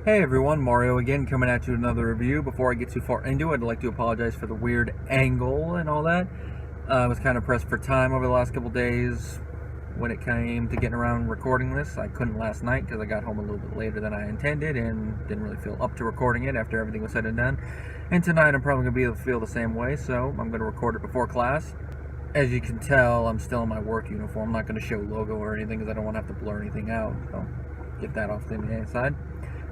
Hey everyone, Mario again, coming at you with another review. Before I get too far into it, I'd like to apologize for the weird angle and all that. I was kind of pressed for time over the last couple days when it came to getting around recording this. I couldn't last night because I got home a little bit later than I intended and didn't really feel up to recording it after everything was said and done. And tonight I'm probably going to be able to feel the same way, so I'm going to record it before class. As you can tell, I'm still in my work uniform. I'm not going to show logo or anything because I don't want to have to blur anything out. So get that off the inside.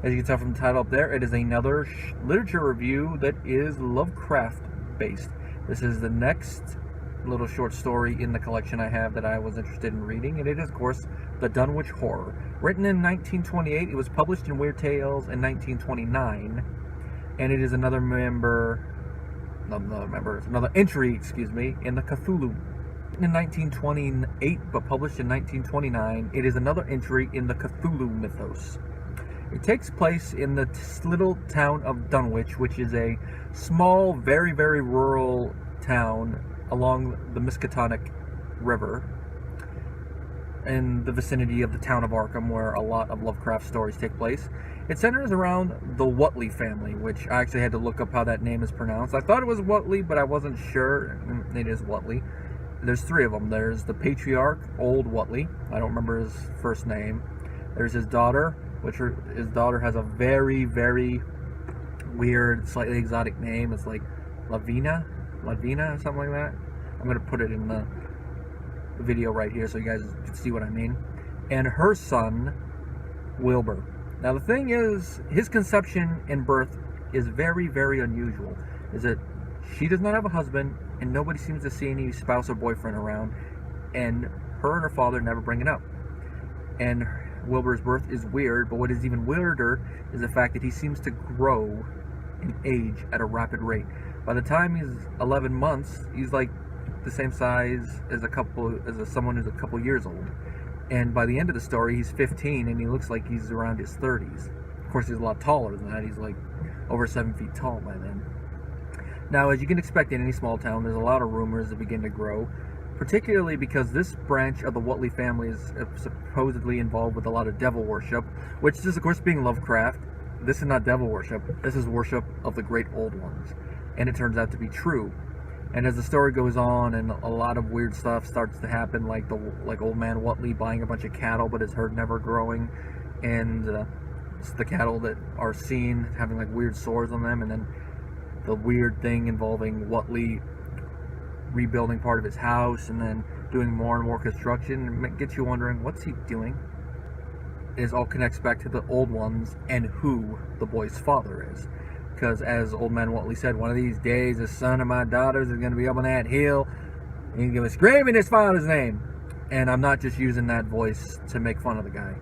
As you can tell from the title up there, it is another literature review that is Lovecraft based. This is the next little short story in the collection I have that I was interested in reading, and it is, of course, the Dunwich Horror. Written in 1928, it was published in Weird Tales in 1929, and it is another entry, in the Cthulhu. In 1928, but published in 1929, it is another entry in the Cthulhu Mythos. It takes place in the little town of Dunwich, which is a small, very, very rural town along the Miskatonic River in the vicinity of the town of Arkham, where a lot of Lovecraft stories take place. It centers around the Whatley family, which I actually had to look up how that name is pronounced. I thought it was Whatley, but I wasn't sure. It is Whatley. There's three of them. There's the patriarch, Old Whatley. I don't remember his first name. There's his daughter, his daughter has a very, very weird, slightly exotic name. It's like Lavina, or something like that. I'm going to put it in the video right here so you guys can see what I mean. And her son, Wilbur. Now the thing is, his conception and birth is very, very unusual. Is that she does not have a husband, and nobody seems to see any spouse or boyfriend around, and her and her father never bring it up. And Wilbur's birth is weird, but what is even weirder is the fact that he seems to grow in age at a rapid rate. By the time he's 11 months, he's like the same size as someone who's a couple years old. And by the end of the story, he's 15 and he looks like he's around his 30s. Of course, he's a lot taller than that. He's like over 7 feet tall by then. Now, as you can expect in any small town, there's a lot of rumors that begin to grow, particularly because this branch of the Whatley family is supposedly involved with a lot of devil worship, which is, of course, being Lovecraft. This is not devil worship. This is worship of the great old ones. And it turns out to be true. And as the story goes on and a lot of weird stuff starts to happen, like old man Whatley buying a bunch of cattle, but his herd never growing, and the cattle that are seen having like weird sores on them, and then the weird thing involving Whatley rebuilding part of his house and then doing more and more construction, it gets you wondering, what's he doing? It all connects back to the old ones and who the boy's father is. Because as old man Whatley said, one of these days the son of my daughters is going to be up on that hill and he's going to be screaming his father's name. And I'm not just using that voice to make fun of the guy.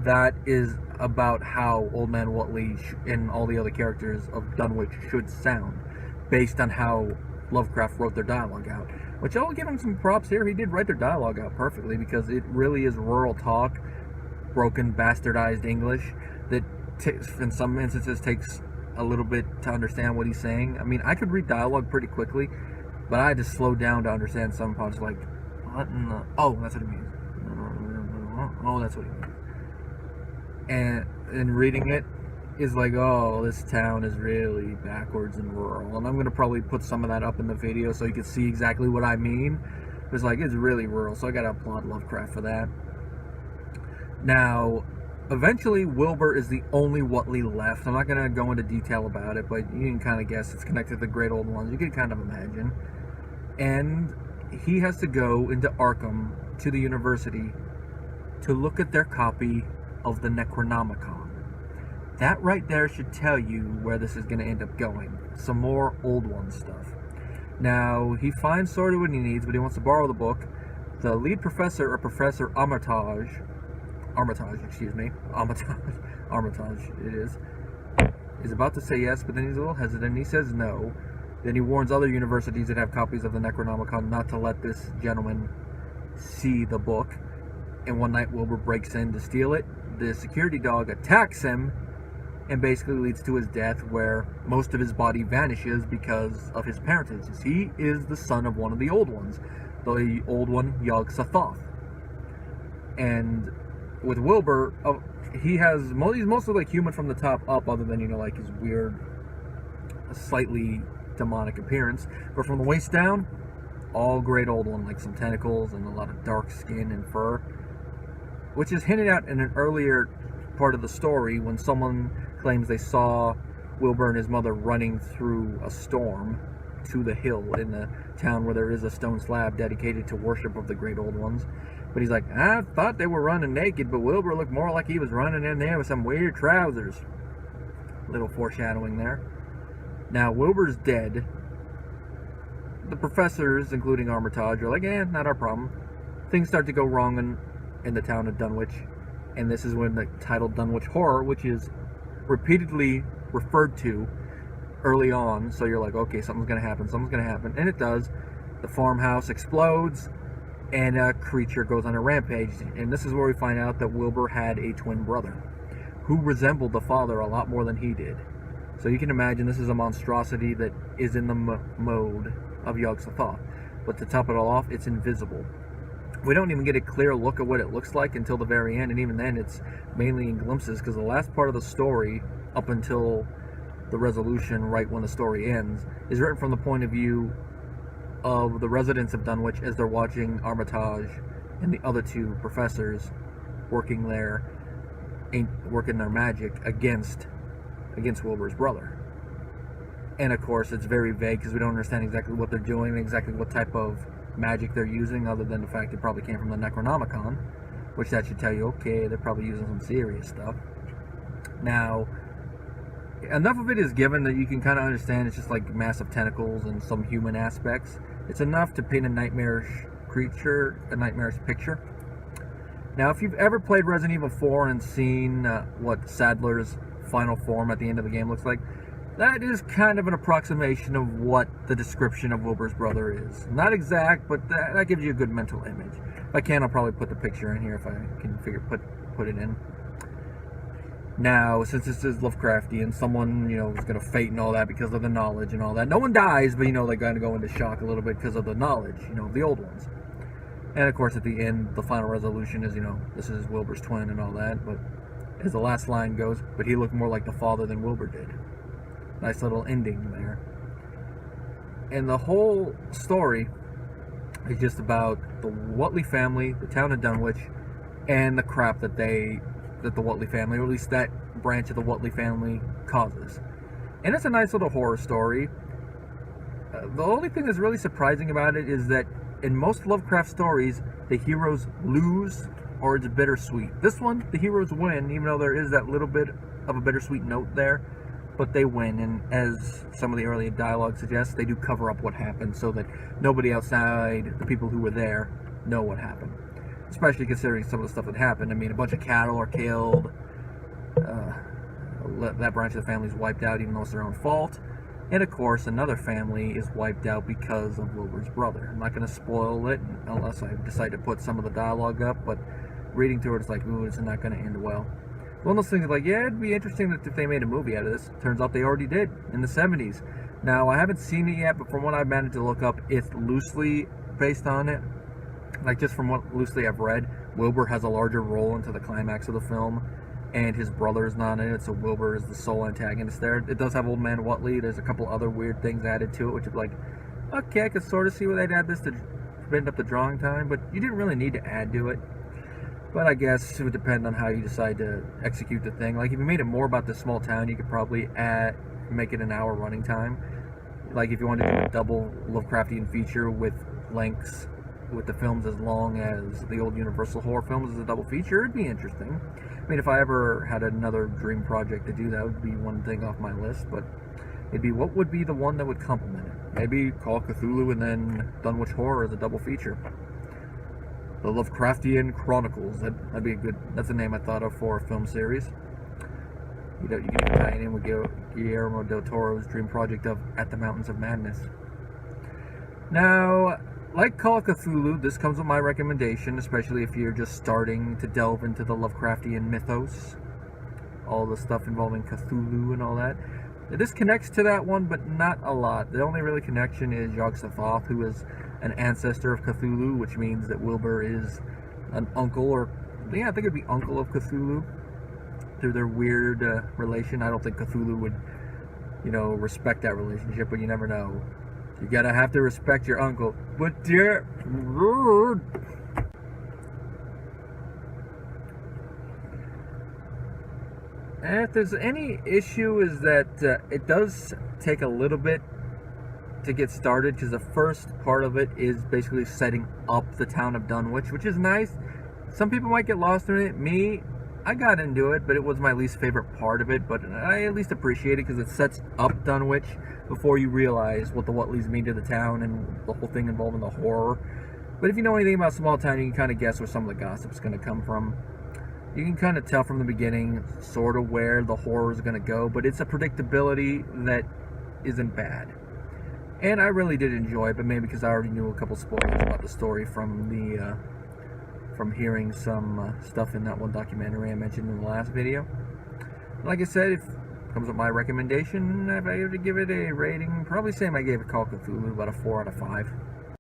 That is about how old man Whatley and all the other characters of Dunwich should sound, based on how Lovecraft wrote their dialogue out. Which I'll give him some props here. He did write their dialogue out perfectly, because it really is rural talk, broken, bastardized English that in some instances takes a little bit to understand what he's saying. I mean, I could read dialogue pretty quickly, but I had to slow down to understand some parts, like, what in the... Oh, that's what it means. Oh, that's what it means. And in reading it, is like, oh, this town is really backwards and rural. And I'm going to probably put some of that up in the video so you can see exactly what I mean. It's like, it's really rural, so I got to applaud Lovecraft for that. Now, eventually, Wilbur is the only Whatley left. I'm not going to go into detail about it, but you can kind of guess it's connected to the great old ones. You can kind of imagine. And he has to go into Arkham, to the university, to look at their copy of the Necronomicon. That right there should tell you where this is going to end up going. Some more old one stuff. Now, he finds sort of what he needs, but he wants to borrow the book. The lead professor, or Professor Armitage it is about to say yes, but then he's a little hesitant. He says no. Then he warns other universities that have copies of the Necronomicon not to let this gentleman see the book. And one night, Wilbur breaks in to steal it. The security dog attacks him and basically leads to his death, where most of his body vanishes because of his parentage. He is the son of one of the old ones, the old one, Yog-Sothoth. And with Wilbur, he's mostly like human from the top up, other than, you know, like his weird, slightly demonic appearance. But from the waist down, all great old one, like some tentacles and a lot of dark skin and fur, which is hinted at in an earlier part of the story when someone claims they saw Wilbur and his mother running through a storm to the hill in the town where there is a stone slab dedicated to worship of the great old ones. But he's like, I thought they were running naked, but Wilbur looked more like he was running in there with some weird trousers. Little foreshadowing there. Now, Wilbur's dead. The professors, including Armitage, are like, not our problem. Things start to go wrong in the town of Dunwich. And this is when the title Dunwich Horror, which is repeatedly referred to early on. So you're like, okay, something's going to happen. And it does. The farmhouse explodes, and a creature goes on a rampage. And this is where we find out that Wilbur had a twin brother who resembled the father a lot more than he did. So you can imagine this is a monstrosity that is in the mode of Yog-Sothoth. But to top it all off, it's invisible. We don't even get a clear look at what it looks like until the very end, and even then it's mainly in glimpses, because the last part of the story, up until the resolution right when the story ends, is written from the point of view of the residents of Dunwich as they're watching Armitage and the other two professors working their magic against Wilbur's brother. And of course it's very vague because we don't understand exactly what they're doing, exactly what type of magic they're using, other than the fact it probably came from the Necronomicon, which that should tell you, okay, they're probably using some serious stuff. Now, enough of it is given that you can kind of understand it's just like massive tentacles and some human aspects. It's enough to paint a nightmarish creature, a nightmarish picture. Now, if you've ever played Resident Evil 4 and seen what Sadler's final form at the end of the game looks like, that is kind of an approximation of what the description of Wilbur's brother is. Not exact, but that gives you a good mental image. If I can, I'll probably put the picture in here if I can put it in. Now, since this is Lovecraftian, someone, you know, is going to fate and all that because of the knowledge and all that. No one dies, but, you know, they're going to go into shock a little bit because of the knowledge, you know, the old ones. And, of course, at the end, the final resolution is, you know, this is Wilbur's twin and all that. But as the last line goes, but he looked more like the father than Wilbur did. Nice little ending there. And the whole story is just about the Whatley family, the town of Dunwich, and the crap that the Whatley family, or at least that branch of the Whatley family, causes. And it's a nice little horror story. The only thing that's really surprising about it is that in most Lovecraft stories, the heroes lose or it's bittersweet. This one, the heroes win, even though there is that little bit of a bittersweet note there. But they win, and as some of the early dialogue suggests, they do cover up what happened so that nobody outside the people who were there know what happened. Especially considering some of the stuff that happened. I mean, a bunch of cattle are killed. That branch of the family is wiped out, even though it's their own fault. And of course, another family is wiped out because of Wilbur's brother. I'm not going to spoil it unless I decide to put some of the dialogue up, but reading through it, it's like, ooh, it's not going to end well. One of those things like, yeah, it'd be interesting if they made a movie out of this. Turns out they already did in the 70s. Now, I haven't seen it yet, but from what I've managed to look up, it's loosely based on it. Like, just from what loosely I've read, Wilbur has a larger role into the climax of the film, and his brother's not in it, so Wilbur is the sole antagonist there. It does have Old Man Whatley. There's a couple other weird things added to it, which is like, okay, I could sort of see where they'd add this to spend up the drawing time, but you didn't really need to add to it. But I guess it would depend on how you decide to execute the thing. Like, if you made it more about this small town, you could probably make it an hour running time. Like, if you wanted to do a double Lovecraftian feature with lengths, with the films as long as the old Universal horror films as a double feature, it'd be interesting. I mean, if I ever had another dream project to do, that would be one thing off my list. But it'd be, what would be the one that would complement it? Maybe Call Cthulhu and then Dunwich Horror as a double feature. The Lovecraftian Chronicles. That'd be a good. That's a name I thought of for a film series. You can tie it in with Guillermo del Toro's dream project of At the Mountains of Madness. Now, like Call of Cthulhu, this comes with my recommendation, especially if you're just starting to delve into the Lovecraftian mythos, all the stuff involving Cthulhu and all that. This connects to that one, but not a lot. The only really connection is Yog-Sothoth, who is an ancestor of Cthulhu, which means that Wilbur is an uncle, or yeah, I think it'd be uncle of Cthulhu. through their weird relation. I don't think Cthulhu would, you know, respect that relationship, but you never know. You gotta have to respect your uncle. But dear, and if there's any issue, is that it does take a little bit to get started, because the first part of it is basically setting up the town of Dunwich, which is nice. Some people might get lost in it. Me, I got into it, but it was my least favorite part of it. But I at least appreciate it because it sets up Dunwich before you realize what the Whatleys mean to the town and the whole thing involving the horror. But if you know anything about small town, you can kind of guess where some of the gossip's going to come from. You can kind of tell from the beginning sort of where the horror is going to go, but it's a predictability that isn't bad. And I really did enjoy it, but maybe because I already knew a couple spoilers about the story from the from hearing some stuff in that one documentary I mentioned in the last video. Like I said, it comes with my recommendation. If I were to give it a rating, probably same I gave it Call of Cthulhu, about a 4 out of 5.